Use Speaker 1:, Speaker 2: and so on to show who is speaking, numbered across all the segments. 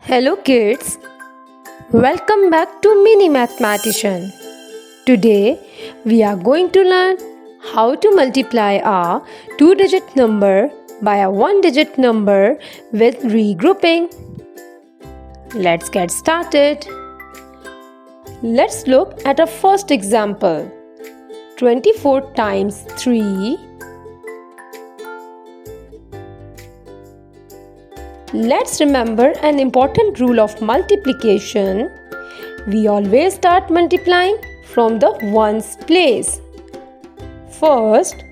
Speaker 1: Hello kids, welcome back to Mini Mathematician. Today we are going to learn how to multiply a two-digit number by a one-digit number with regrouping. Let's get started. Let's look at our first example. 24 times 3. Let's remember an important rule of multiplication. We always start multiplying from the ones place. First,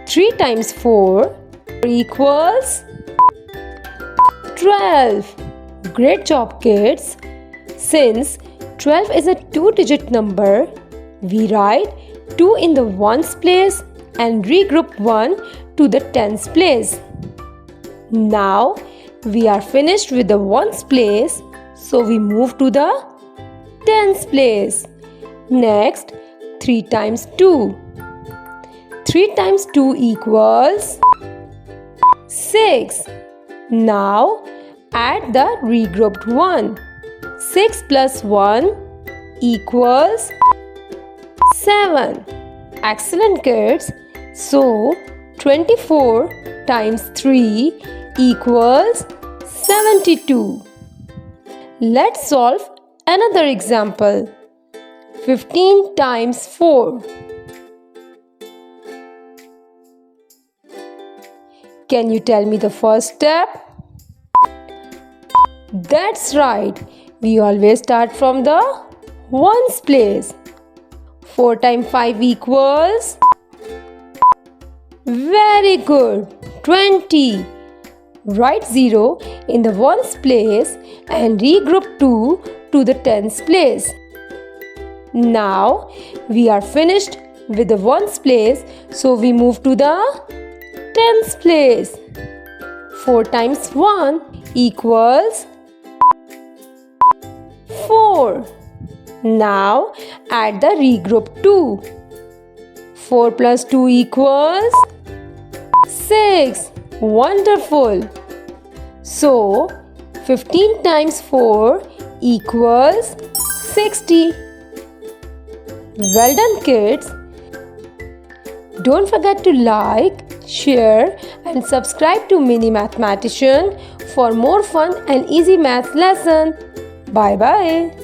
Speaker 1: 3 times 4 equals 12. Great job, kids. Since 12 is a two-digit number, we write 2 in the ones place and regroup 1 to the tens place. Now, we are finished with the ones place, so we move to the tens place. Next, 3 times 2. 3 times 2 equals 6. Now, add the regrouped 1. 6 plus 1 equals 7. Excellent, kids. So, 24 times 3 equals 72. Let's solve another example. 15 times 4. Can you tell me the first step? That's right. We always start from the ones place. 4 times 5 equals? Very good. 20. Write 0 in the ones place and regroup 2 to the tens place. Now we are finished with the ones place, so we move to the tens place. 4 times 1 equals 4. Now add the regroup 2. 4 plus 2 equals 6. Wonderful. So 15 times 4 equals 60. Well done, kids. Don't forget to like, share and subscribe to Mini Mathematician for more fun and easy math lesson. Bye bye.